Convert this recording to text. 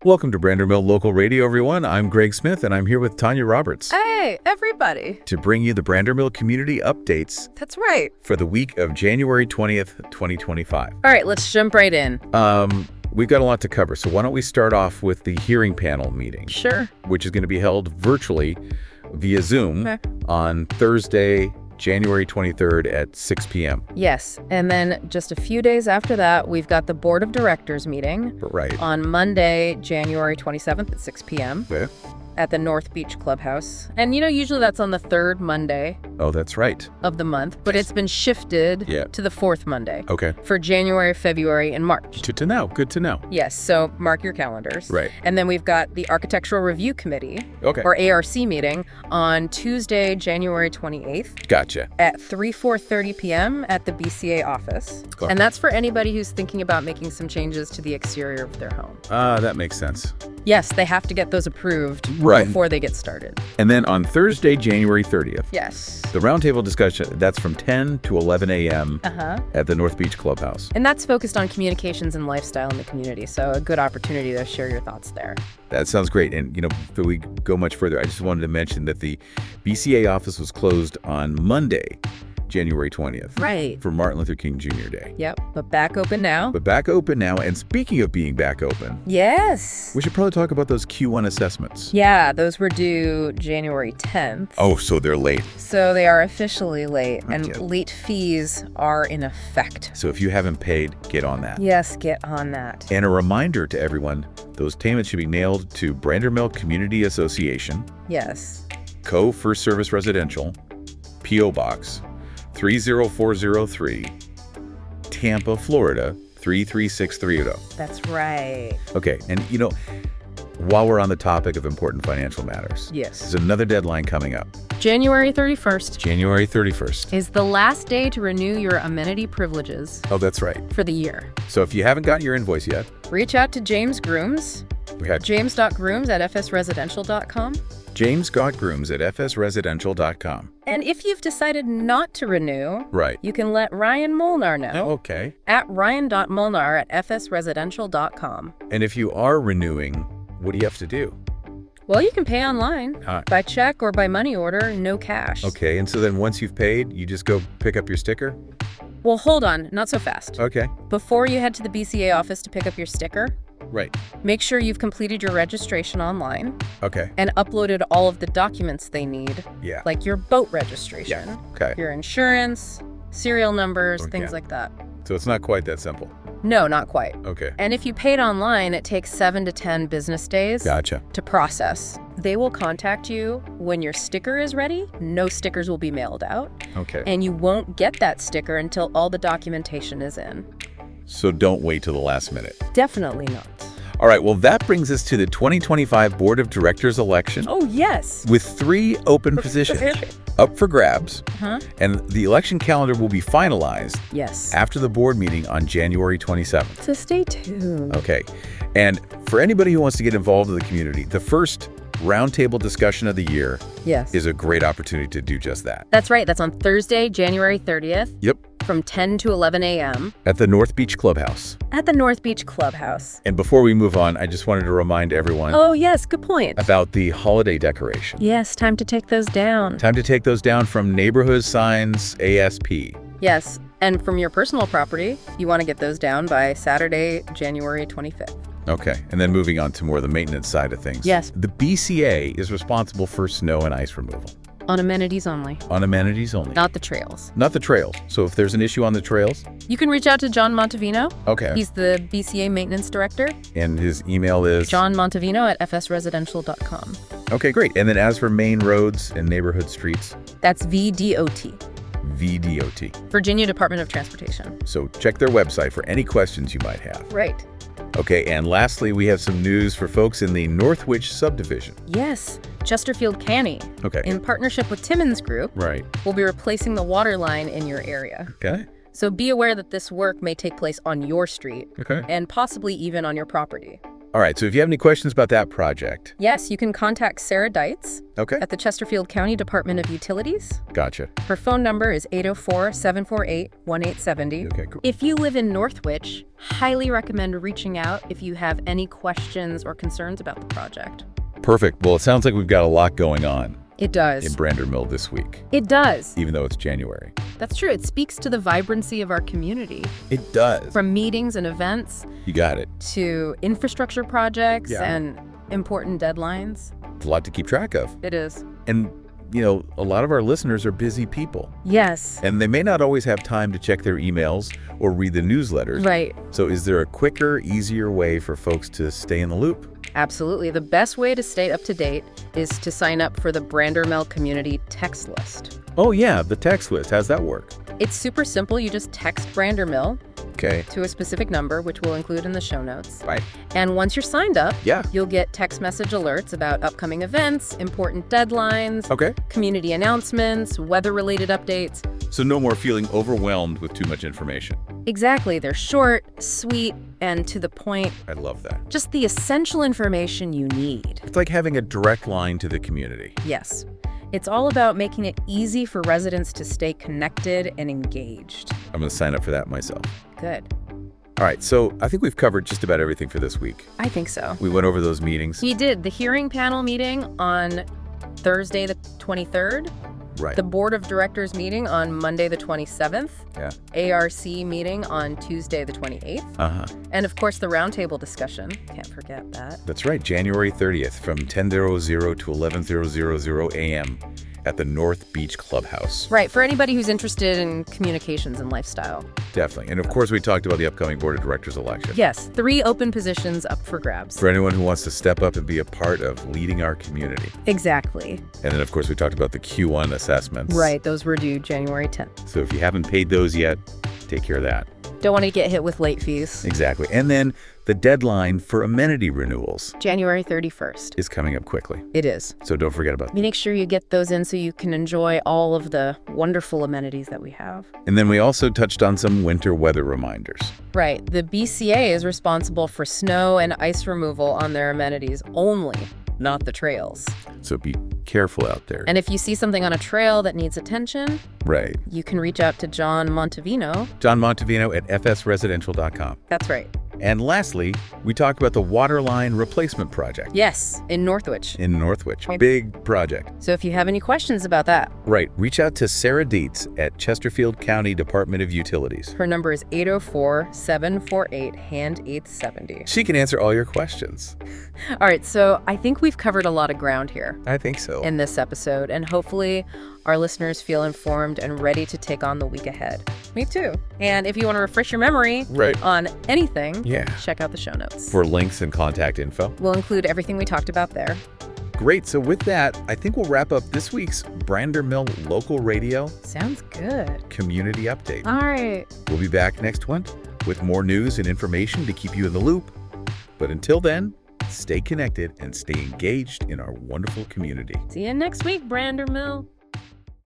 Welcome to Brandermill Local Radio, everyone. I'm Greg Smith, and I'm here with Tanya Roberts Hey, everybody. to bring you the Brandermill community updates That's right. for the week of January 20th, 2025. All right, let's jump right in. We've got a lot to cover, so why don't we start off with the hearing panel meeting, Sure. which is going to be held virtually via Zoom Okay. on Thursday, January 23rd at 6 p.m. Yes, and then just a few days after that, we've got the Board of Directors meeting Right. on Monday, January 27th at 6 p.m. Okay. at the North Beach Clubhouse. And, usually that's on the third Monday Oh, that's right. of the month, but it's been shifted Yeah. to the fourth Monday Okay. for January, February, and March. Good to know. Good to know. Yes, so mark your calendars. Right. And then we've got the Architectural Review Committee, Okay. or ARC meeting, on Tuesday, January 28th. Gotcha. At 4:30 p.m. at the BCA office. Cool. And that's for anybody who's thinking about making some changes to the exterior of their home. That makes sense. Yes, they have to get those approved Right. before they get started. And then on Thursday, January 30th, Yes. the roundtable discussion, that's from 10 to 11 a.m. Uh-huh. at the North Beach Clubhouse. And that's focused on communications and lifestyle in the community, so a good opportunity to share your thoughts there. That sounds great. And, before we go much further, I just wanted to mention that the BCA office was closed on Monday, January 20th. Right. For Martin Luther King Jr. Day. Yep, but back open now. But back open now. And speaking of being back open, Yes. we should probably talk about those Q1 assessments. Yeah, those were due January 10th. Oh, so they're late. So they are officially late, and Yeah. late fees are in effect. So if you haven't paid, get on that. Yes, get on that. And a reminder to everyone, those payments should be nailed to Brandermill Community Association, Yes. Co. First Service Residential, P.O. Box 30403, Tampa, Florida 33630. That's right. Okay, and while we're on the topic of important financial matters, Yes. there's another deadline coming up, January 31st January 31st. is the last day to renew your amenity privileges Oh, that's right. for the year. So if you haven't gotten your invoice yet, Reach out to James Grooms, we had james.grooms@fsresidential.com. james.grooms@fsresidential.com. And if you've decided not to renew, Right. you can let Ryan Molnar know Oh, okay. at ryan.molnar@fsresidential.com. And if you are renewing, what do you have to do? Well, you can pay online, Uh, by check or by money order, no cash. Okay, and so then once you've paid, you just go pick up your sticker? Well, hold on, not so fast. Okay. Before you head to the BCA office to pick up your sticker, Right. make sure you've completed your registration online Okay. and uploaded all of the documents they need, Yeah. like your boat registration, Okay. your insurance, serial numbers, Okay. things like that. So it's not quite that simple. No, not quite. Okay. And if you paid online, it takes 7 to 10 business days Gotcha. to process. They will contact you when your sticker is ready. No stickers will be mailed out. Okay. And you won't get that sticker until all the documentation is in. So don't wait till the last minute. Definitely not. All right, well, that brings us to the 2025 Board of Directors election Oh, yes. with 3 open positions up for grabs, Huh? and the election calendar will be finalized Yes. after the board meeting on January 27th. So stay tuned. Okay, and for anybody who wants to get involved in the community, the first roundtable discussion of the year Yes. is a great opportunity to do just that. That's right. That's on Thursday, January 30th. Yep. From 10 to 11 a.m. At the North Beach Clubhouse. at the North Beach Clubhouse. And before we move on, I just wanted to remind everyone Oh, yes. Good point. about the holiday decoration. Yes. Time to take those down. Time to take those down from Neighborhood Signs ASP. Yes. And from your personal property, you want to get those down by Saturday, January 25th. Okay, and then moving on to more of the maintenance side of things. Yes. The BCA is responsible for snow and ice removal. On amenities only, On amenities only. not the trails. Not the trails. So if there's an issue on the trails, You can reach out to John Montevino. okay. He's the BCA maintenance director. And his email is? John Montevino at fsresidential.com. Okay, great. And then as for main roads and neighborhood streets, That's VDOT, VDOT. Virginia Department of Transportation. So check their website for any questions you might have. Right. Okay, and lastly, we have some news for folks in the Northwich subdivision. Yes. Chesterfield Canny, Okay. in partnership with Timmins Group, Right. will be replacing the water line in your area. Okay. So be aware that this work may take place on your street Okay. and possibly even on your property. All right, so if you have any questions about that project. Yes, you can contact Sarah Dietz Okay. at the Chesterfield County Department of Utilities. Gotcha. Her phone number is 804-748-1870. Okay, cool. If you live in Northwich, highly recommend reaching out if you have any questions or concerns about the project. Perfect. Well, it sounds like we've got a lot going on It does. in Brandermill this week, It does. even though it's January. That's true. It speaks to the vibrancy of our community. It does. From meetings and events You got it. to infrastructure projects Yeah. and important deadlines. It's a lot to keep track of. It is. And, you know, a lot of our listeners are busy people. Yes. And they may not always have time to check their emails or read the newsletters. Right. So is there a quicker, easier way for folks to stay in the loop? Absolutely. The best way to stay up to date is to sign up for the Brandermill Community Text List. Oh, yeah, the text list. How's that work? It's super simple. You just text Brandermill Okay. to a specific number, which we'll include in the show notes. Right. And once you're signed up, Yeah. you'll get text message alerts about upcoming events, important deadlines, Okay. community announcements, weather-related updates. So no more feeling overwhelmed with too much information. Exactly. They're short, sweet, and to the point. I love that. Just the essential information you need. It's like having a direct line to the community. Yes. It's all about making it easy for residents to stay connected and engaged. I'm going to sign up for that myself. Good. All right, so I think we've covered just about everything for this week. I think so. We went over those meetings. We did the hearing panel meeting on Thursday the 23rd, Right. the board of directors meeting on Monday the 27th, Yeah. ARC meeting on Tuesday the 28th, Uh-huh. and of course the roundtable discussion. Can't forget that. That's right, January 30th from 10:00 to 11:00 a.m. at the North Beach Clubhouse. Right, for anybody who's interested in communications and lifestyle. Definitely. And of course, we talked about the upcoming board of directors election. Yes, 3 open positions up for grabs. For anyone who wants to step up and be a part of leading our community. Exactly. And then, of course, we talked about the Q1 assessments. Right, those were due January 10th. So if you haven't paid those yet, take care of that. Don't want to get hit with late fees. Exactly. And then the deadline for amenity renewals January 31st. is coming up quickly. It is. So don't forget about that. Make sure you get those in so you can enjoy all of the wonderful amenities that we have. And then we also touched on some winter weather reminders. Right. The BCA is responsible for snow and ice removal on their amenities only, not the trails. So be careful out there. And if you see something on a trail that needs attention, Right. you can reach out to John Montevino. John Montevino at fsresidential.com. That's right. And lastly, we talked about the water line replacement project Yes, in Northwich. in Northwich. Big project. So if you have any questions about that, Right. Reach out to Sarah Dietz at Chesterfield County Department of Utilities. her number is 804-748-870. She can answer all your questions. All right, so I think we've covered a lot of ground here I think so. in this episode, and hopefully our listeners feel informed and ready to take on the week ahead. Me too. And if you want to refresh your memory Right. on anything, Yeah. check out the show notes. For links and contact info. We'll include everything we talked about there. Great. So with that, I think we'll wrap up this week's Brandermill Local Radio Sounds good. Community Update. All right. We'll be back next month with more news and information to keep you in the loop. But until then, stay connected and stay engaged in our wonderful community. See you next week, Brandermill.